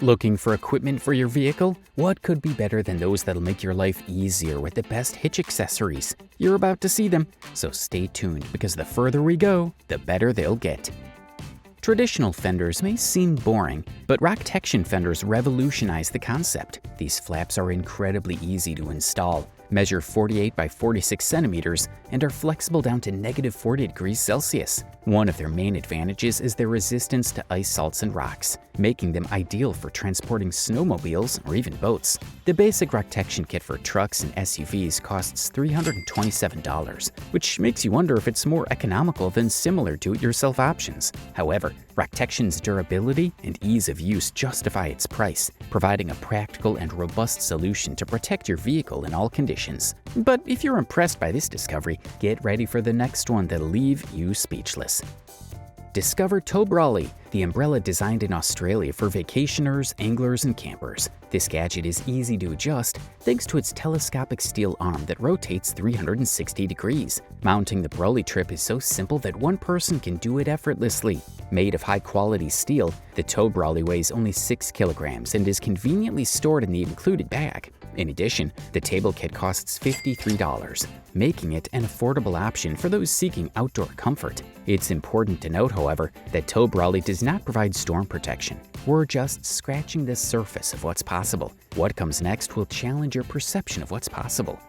Looking for equipment for your vehicle? What could be better than those that'll make your life easier with the best hitch accessories? You're about to see them, so stay tuned because the further we go, the better they'll get. Traditional fenders may seem boring, but Rocktection fenders revolutionize the concept. These flaps are incredibly easy to install, measure 48 by 46 centimeters, and are flexible down to -40 degrees Celsius. One of their main advantages is their resistance to ice, salts, and rocks, making them ideal for transporting snowmobiles or even boats. The basic Rocktection kit for trucks and SUVs costs $327, which makes you wonder if it's more economical than similar do-it-yourself options. However, Rocktection's durability and ease of use justify its price, providing a practical and robust solution to protect your vehicle in all conditions. But if you're impressed by this discovery, get ready for the next one that'll leave you speechless. Discover Towbar, the umbrella designed in Australia for vacationers, anglers, and campers. This gadget is easy to adjust thanks to its telescopic steel arm that rotates 360 degrees. Mounting the Brolly trip is so simple that one person can do it effortlessly. Made of high-quality steel, the Towbar weighs only 6 kilograms and is conveniently stored in the included bag. In addition, the table kit costs $53, making it an affordable option for those seeking outdoor comfort. It's important to note, however, that Towbar does not provide storm protection. We're just scratching the surface of what's possible. What comes next will challenge your perception of what's possible.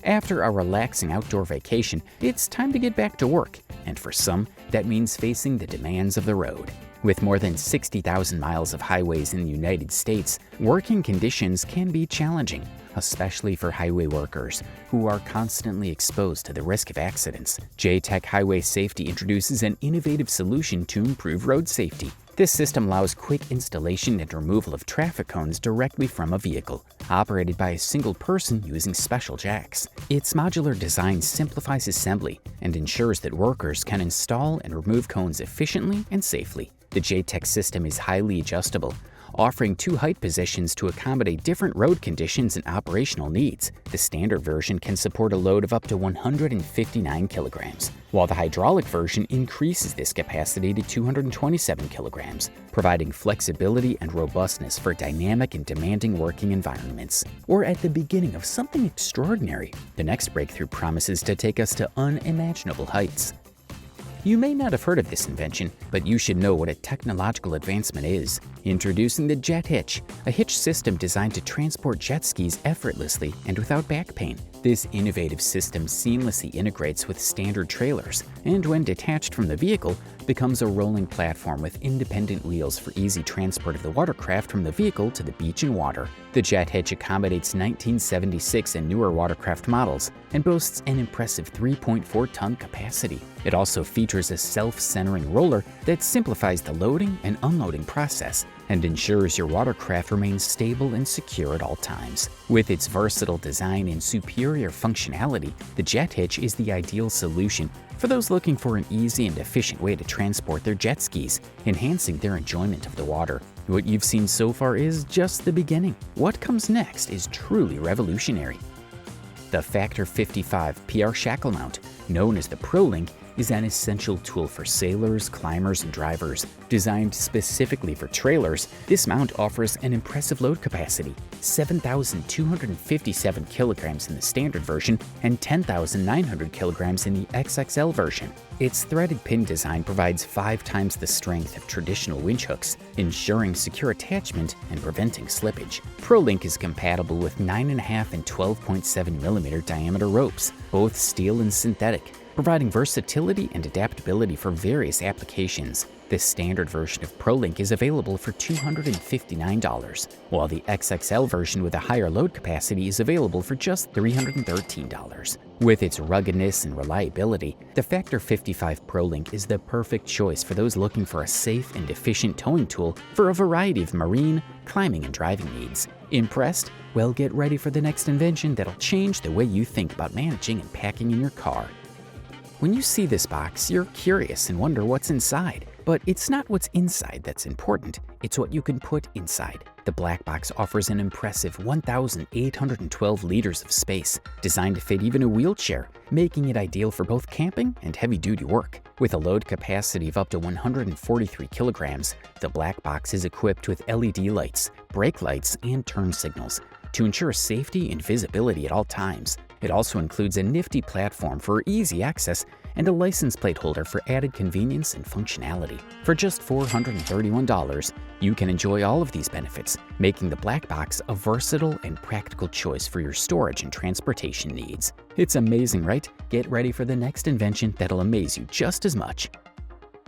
After a relaxing outdoor vacation, it's time to get back to work, and for some, that means facing the demands of the road. With more than 60,000 miles of highways in the United States, working conditions can be challenging, especially for highway workers who are constantly exposed to the risk of accidents. J-Tech Highway Safety introduces an innovative solution to improve road safety. This system allows quick installation and removal of traffic cones directly from a vehicle, operated by a single person using special jacks. Its modular design simplifies assembly and ensures that workers can install and remove cones efficiently and safely. The J-Tech system is highly adjustable, offering 2 height positions to accommodate different road conditions and operational needs. The standard version can support a load of up to 159 kilograms, while the hydraulic version increases this capacity to 227 kilograms, providing flexibility and robustness for dynamic and demanding working environments. We're at the beginning of something extraordinary. The next breakthrough promises to take us to unimaginable heights. You may not have heard of this invention, but you should know what a technological advancement is. Introducing the Jet Hitch, a hitch system designed to transport jet skis effortlessly and without back pain. This innovative system seamlessly integrates with standard trailers, and when detached from the vehicle, becomes a rolling platform with independent wheels for easy transport of the watercraft from the vehicle to the beach and water. The Jet Hitch accommodates 1976 and newer watercraft models and boasts an impressive 3.4-ton capacity. It also features a self-centering roller that simplifies the loading and unloading process and ensures your watercraft remains stable and secure at all times. With its versatile design and superior functionality, the Jet Hitch is the ideal solution for those looking for an easy and efficient way to transport their jet skis, enhancing their enjoyment of the water. What you've seen so far is just the beginning. What comes next is truly revolutionary. The Factor 55 PR shackle mount, known as the ProLink, is an essential tool for sailors, climbers, and drivers. Designed specifically for trailers, this mount offers an impressive load capacity, 7,257 kilograms in the standard version and 10,900 kilograms in the XXL version. Its threaded pin design provides 5 times the strength of traditional winch hooks, ensuring secure attachment and preventing slippage. ProLink is compatible with 9.5 and 12.7 millimeter diameter ropes, both steel and synthetic, providing versatility and adaptability for various applications. The standard version of ProLink is available for $259, while the XXL version with a higher load capacity is available for just $313. With its ruggedness and reliability, the Factor 55 ProLink is the perfect choice for those looking for a safe and efficient towing tool for a variety of marine, climbing, and driving needs. Impressed? Well, get ready for the next invention that'll change the way you think about managing and packing in your car. When you see this box, you're curious and wonder what's inside. But it's not what's inside that's important, it's what you can put inside. The black box offers an impressive 1,812 liters of space, designed to fit even a wheelchair, making it ideal for both camping and heavy-duty work. With a load capacity of up to 143 kilograms, the black box is equipped with LED lights, brake lights, and turn signals to ensure safety and visibility at all times. It also includes a nifty platform for easy access and a license plate holder for added convenience and functionality. For just $431, you can enjoy all of these benefits, making the black box a versatile and practical choice for your storage and transportation needs. It's amazing, right? Get ready for the next invention that'll amaze you just as much.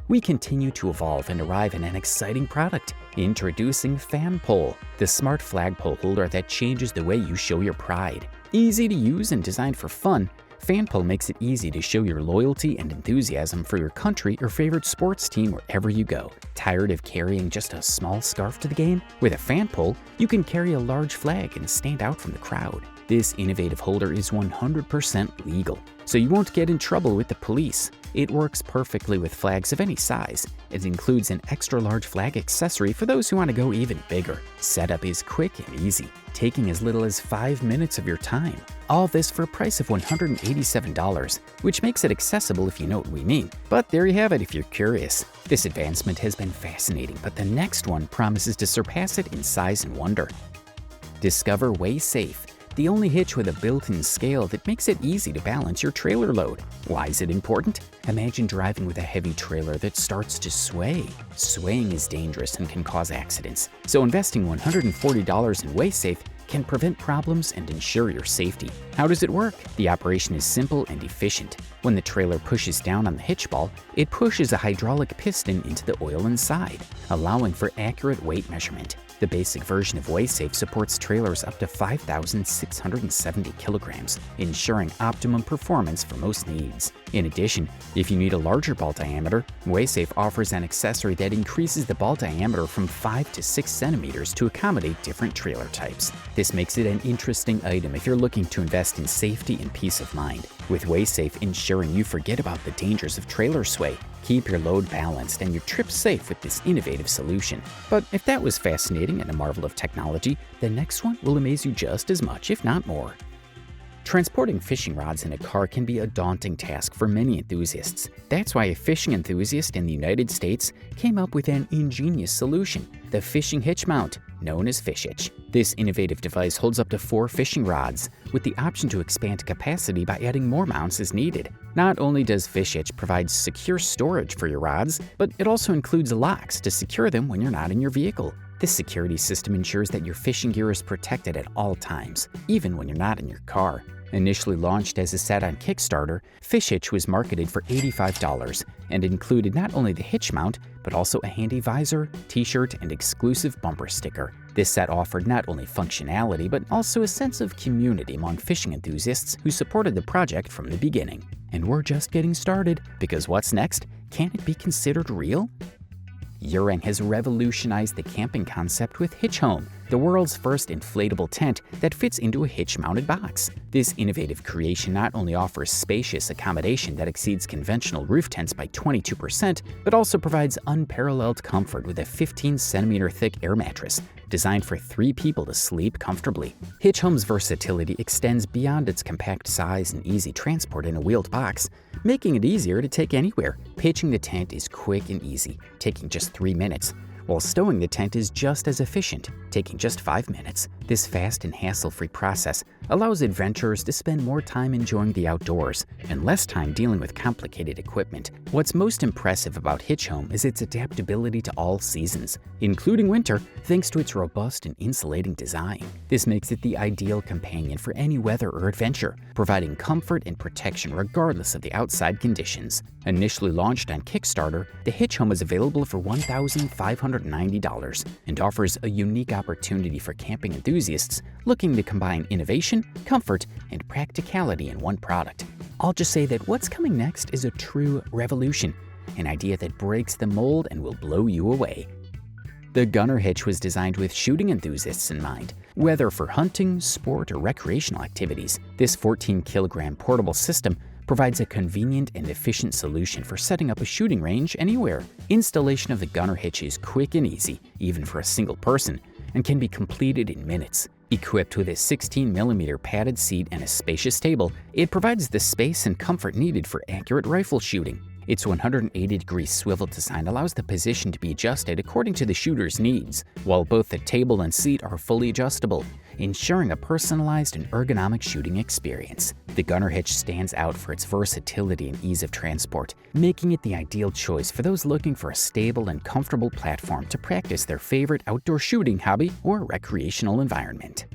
We continue to evolve and arrive in an exciting product. Introducing Fan Pole, the smart flagpole holder that changes the way you show your pride. Easy to use and designed for fun, Fan Pole makes it easy to show your loyalty and enthusiasm for your country or favorite sports team wherever you go. Tired of carrying just a small scarf to the game? With a fan pole, you can carry a large flag and stand out from the crowd. This innovative holder is 100% legal, so you won't get in trouble with the police. It works perfectly with flags of any size. It includes an extra-large flag accessory for those who want to go even bigger. Setup is quick and easy, taking as little as 5 minutes of your time. All this for a price of $187, which makes it accessible if you know what we mean. But there you have it if you're curious. This advancement has been fascinating, but the next one promises to surpass it in size and wonder. Discover Way Safe, the only hitch with a built-in scale that makes it easy to balance your trailer load. Why is it important? Imagine driving with a heavy trailer that starts to sway. Swaying is dangerous and can cause accidents, so investing $140 in Way Safe can prevent problems and ensure your safety. How does it work? The operation is simple and efficient. When the trailer pushes down on the hitch ball, it pushes a hydraulic piston into the oil inside, allowing for accurate weight measurement. The basic version of Way Safe supports trailers up to 5,670 kilograms, ensuring optimum performance for most needs. In addition, if you need a larger ball diameter, Way Safe offers an accessory that increases the ball diameter from 5 to 6 centimeters to accommodate different trailer types. This makes it an interesting item if you're looking to invest in safety and peace of mind. With Way Safe ensuring you forget about the dangers of trailer sway, keep your load balanced and your trip safe with this innovative solution. But if that was fascinating and a marvel of technology, the next one will amaze you just as much, if not more. Transporting fishing rods in a car can be a daunting task for many enthusiasts. That's why a fishing enthusiast in the United States came up with an ingenious solution, the fishing hitch mount, known as Fish Hitch. This innovative device holds up to 4 fishing rods, with the option to expand capacity by adding more mounts as needed. Not only does Fish Hitch provide secure storage for your rods, but it also includes locks to secure them when you're not in your vehicle. This security system ensures that your fishing gear is protected at all times, even when you're not in your car. Initially launched as a set on Kickstarter, Fish Hitch was marketed for $85 and included not only the hitch mount, but also a handy visor, t-shirt, and exclusive bumper sticker. This set offered not only functionality, but also a sense of community among fishing enthusiasts who supported the project from the beginning. And we're just getting started, because what's next? Can it be considered real? Urang has revolutionized the camping concept with Hitch-Home, the world's first inflatable tent that fits into a hitch-mounted box. This innovative creation not only offers spacious accommodation that exceeds conventional roof tents by 22%, but also provides unparalleled comfort with a 15-centimeter thick air mattress, designed for 3 people to sleep comfortably. Hitch-Home's versatility extends beyond its compact size and easy transport in a wheeled box, making it easier to take anywhere. Pitching the tent is quick and easy, taking just 3 minutes, while stowing the tent is just as efficient, taking just 5 minutes. This fast and hassle-free process allows adventurers to spend more time enjoying the outdoors and less time dealing with complicated equipment. What's most impressive about Hitch-Home is its adaptability to all seasons, including winter, thanks to its robust and insulating design. This makes it the ideal companion for any weather or adventure, providing comfort and protection regardless of the outside conditions. Initially launched on Kickstarter, the Hitch-Home is available for $1,590 and offers a unique opportunity for camping enthusiasts looking to combine innovation, comfort, and practicality in one product. I'll just say that what's coming next is a true revolution, an idea that breaks the mold and will blow you away. The Gunner Hitch was designed with shooting enthusiasts in mind. Whether for hunting, sport, or recreational activities, this 14-kilogram portable system provides a convenient and efficient solution for setting up a shooting range anywhere. Installation of the gunner hitch is quick and easy, even for a single person, and can be completed in minutes. Equipped with a 16mm padded seat and a spacious table, it provides the space and comfort needed for accurate rifle shooting. Its 180-degree swivel design allows the position to be adjusted according to the shooter's needs, while both the table and seat are fully adjustable, ensuring a personalized and ergonomic shooting experience. The gunner hitch stands out for its versatility and ease of transport, making it the ideal choice for those looking for a stable and comfortable platform to practice their favorite outdoor shooting hobby or recreational environment.